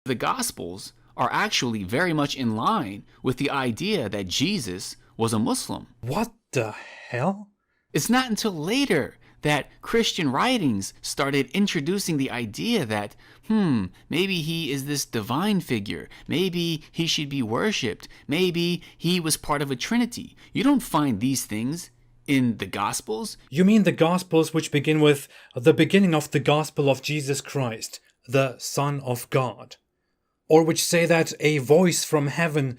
The Gospels are actually very much in line with the idea that Jesus was a Muslim. What the hell? It's not until later that Christian writings started introducing the idea that, maybe he is this divine figure. Maybe he should be worshipped. Maybe he was part of a trinity. You don't find these things in the Gospels. You mean the Gospels which begin with the beginning of the Gospel of Jesus Christ, the Son of God? Or which say that a voice from heaven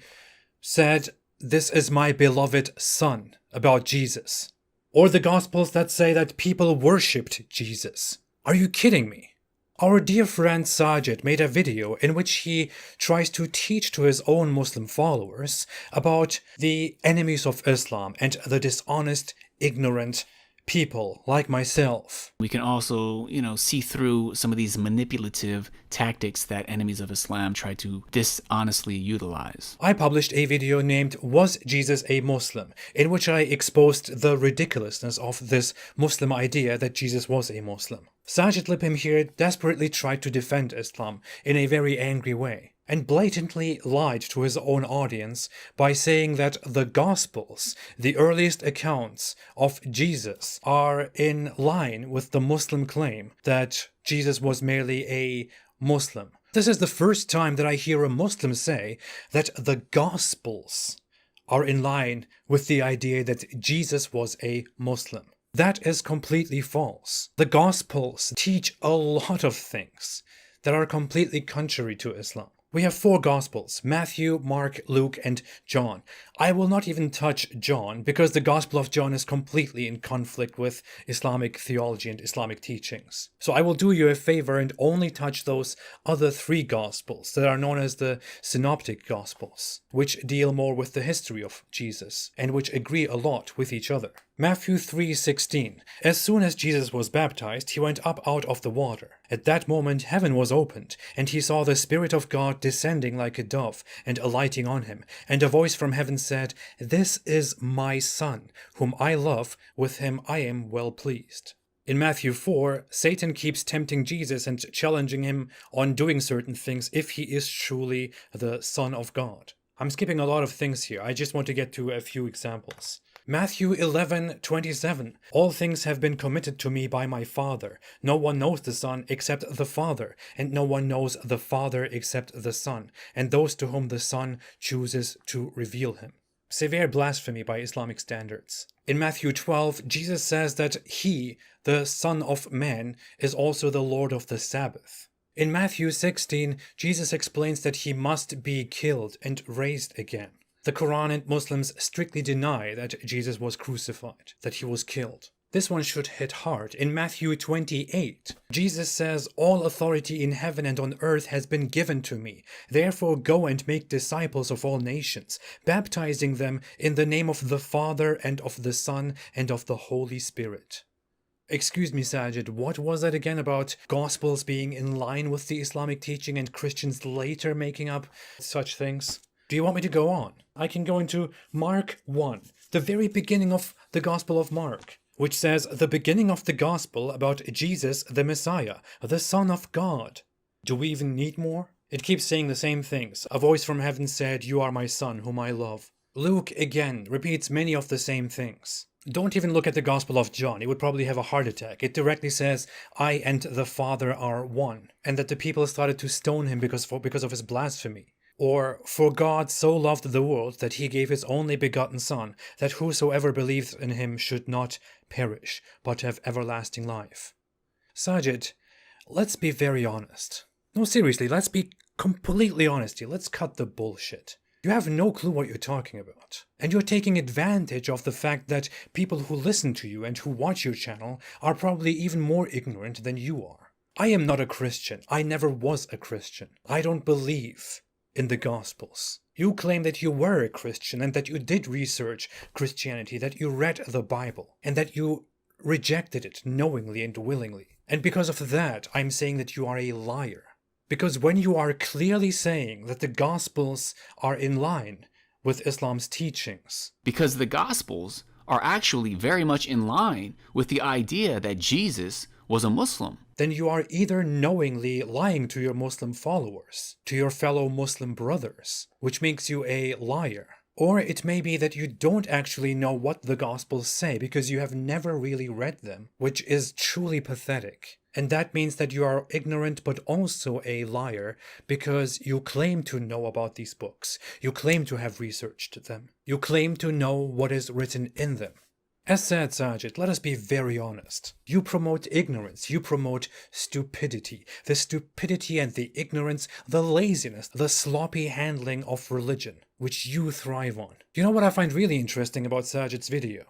said, "This is my beloved Son," about Jesus? Or the Gospels that say that people worshipped Jesus? Are you kidding me? Our dear friend Saajid made a video in which he tries to teach to his own Muslim followers about the enemies of Islam and the dishonest, ignorant people like myself. We can also, see through some of these manipulative tactics that enemies of Islam try to dishonestly utilize. I published a video named "Was Jesus a Muslim?" in which I exposed the ridiculousness of this Muslim idea that Jesus was a Muslim. Saajid Lipham here desperately tried to defend Islam in a very angry way, and blatantly lied to his own audience by saying that the Gospels, the earliest accounts of Jesus, are in line with the Muslim claim that Jesus was merely a Muslim. This is the first time that I hear a Muslim say that the Gospels are in line with the idea that Jesus was a Muslim. That is completely false. The Gospels teach a lot of things that are completely contrary to Islam. We have 4 Gospels: Matthew, Mark, Luke, and John. I will not even touch John because the Gospel of John is completely in conflict with Islamic theology and Islamic teachings. So I will do you a favor and only touch those other 3 Gospels that are known as the Synoptic Gospels, which deal more with the history of Jesus and which agree a lot with each other. Matthew 3:16. As soon as Jesus was baptized, he went up out of the water. At that moment heaven was opened, and he saw the Spirit of God descending like a dove and alighting on him. And a voice from heaven said, "This is my Son, whom I love, with him I am well pleased." In Matthew 4, Satan keeps tempting Jesus and challenging him on doing certain things if he is truly the Son of God. I'm skipping a lot of things here. I just want to get to a few examples. Matthew 11:27. All things have been committed to me by my Father. No one knows the Son except the Father, and no one knows the Father except the Son, and those to whom the Son chooses to reveal him. Severe blasphemy by Islamic standards. In Matthew 12, Jesus says that he, the Son of Man, is also the Lord of the Sabbath. In Matthew 16, Jesus explains that he must be killed and raised again. The Quran and Muslims strictly deny that Jesus was crucified, that he was killed. This one should hit hard. In Matthew 28, Jesus says, "All authority in heaven and on earth has been given to me. Therefore go and make disciples of all nations, baptizing them in the name of the Father and of the Son and of the Holy Spirit." Excuse me, Saajid, what was that again about Gospels being in line with the Islamic teaching and Christians later making up such things? Do you want me to go on? I can go into Mark 1, the very beginning of the Gospel of Mark, which says the beginning of the Gospel about Jesus the Messiah, the Son of God. Do we even need more? It keeps saying the same things. A voice from heaven said, "You are my Son, whom I love." Luke, again, repeats many of the same things. Don't even look at the Gospel of John. He would probably have a heart attack. It directly says, "I and the Father are one," and that the people started to stone him because of his blasphemy. Or, "For God so loved the world that he gave his only begotten Son, that whosoever believes in him should not perish, but have everlasting life." Saajid, let's be very honest. No, seriously, let's be completely honest here. Let's cut the bullshit. You have no clue what you're talking about. And you're taking advantage of the fact that people who listen to you and who watch your channel are probably even more ignorant than you are. I am not a Christian. I never was a Christian. I don't believe in the Gospels. You claim that you were a Christian and that you did research Christianity, that you read the Bible, and that you rejected it knowingly and willingly. And because of that, I'm saying that you are a liar. Because when you are clearly saying that the Gospels are in line with Islam's teachings. Because the Gospels are actually very much in line with the idea that Jesus was a Muslim. Then you are either knowingly lying to your Muslim followers, to your fellow Muslim brothers, which makes you a liar. Or it may be that you don't actually know what the Gospels say because you have never really read them, which is truly pathetic. And that means that you are ignorant but also a liar because you claim to know about these books. You claim to have researched them. You claim to know what is written in them. As said, Saajid, let us be very honest. You promote ignorance, you promote stupidity. The stupidity and the ignorance, the laziness, the sloppy handling of religion, which you thrive on. You know what I find really interesting about Saajid's video?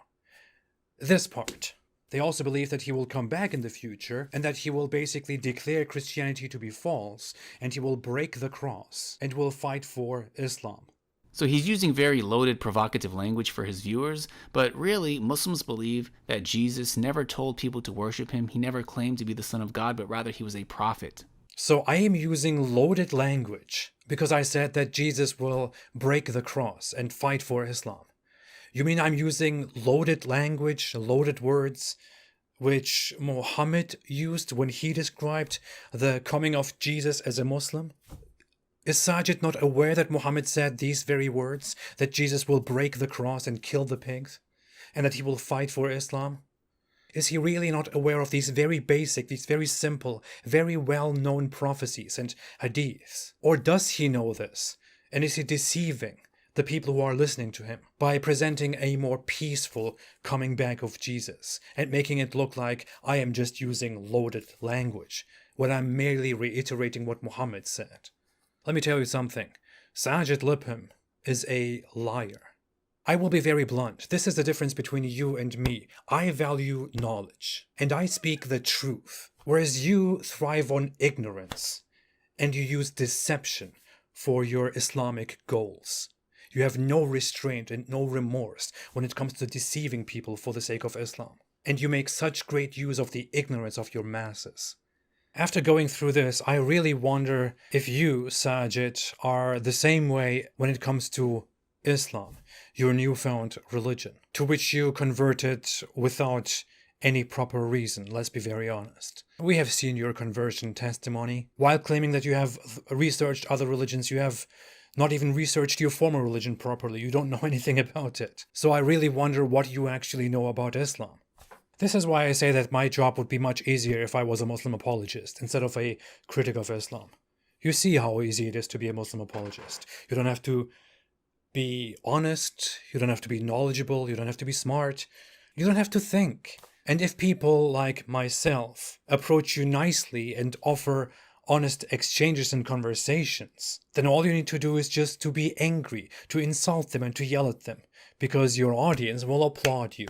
This part. They also believe that he will come back in the future and that he will basically declare Christianity to be false and he will break the cross and will fight for Islam. So he's using very loaded, provocative language for his viewers, but really, Muslims believe that Jesus never told people to worship him. He never claimed to be the Son of God, but rather he was a prophet. So I am using loaded language because I said that Jesus will break the cross and fight for Islam. You mean I'm using loaded language, loaded words, which Muhammad used when he described the coming of Jesus as a Muslim? Is Saajid not aware that Muhammad said these very words, that Jesus will break the cross and kill the pigs, and that he will fight for Islam? Is he really not aware of these very basic, these very simple, very well-known prophecies and hadiths? Or does he know this, and is he deceiving the people who are listening to him by presenting a more peaceful coming back of Jesus and making it look like I am just using loaded language, when I'm merely reiterating what Muhammad said? Let me tell you something. Saajid Lipham is a liar. I will be very blunt. This is the difference between you and me. I value knowledge, and I speak the truth, whereas you thrive on ignorance, and you use deception for your Islamic goals. You have no restraint and no remorse when it comes to deceiving people for the sake of Islam, and you make such great use of the ignorance of your masses. After going through this, I really wonder if you, Saajid, are the same way when it comes to Islam, your newfound religion, to which you converted without any proper reason, let's be very honest. We have seen your conversion testimony. While claiming that you have researched other religions, you have not even researched your former religion properly. You don't know anything about it. So I really wonder what you actually know about Islam. This is why I say that my job would be much easier if I was a Muslim apologist instead of a critic of Islam. You see how easy it is to be a Muslim apologist. You don't have to be honest, you don't have to be knowledgeable, you don't have to be smart, you don't have to think. And if people like myself approach you nicely and offer honest exchanges and conversations, then all you need to do is just to be angry, to insult them and to yell at them, because your audience will applaud you.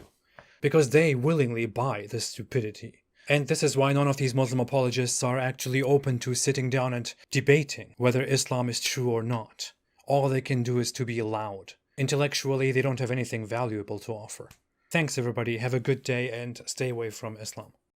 Because they willingly buy this stupidity. And this is why none of these Muslim apologists are actually open to sitting down and debating whether Islam is true or not. All they can do is to be loud. Intellectually, they don't have anything valuable to offer. Thanks everybody, have a good day and stay away from Islam.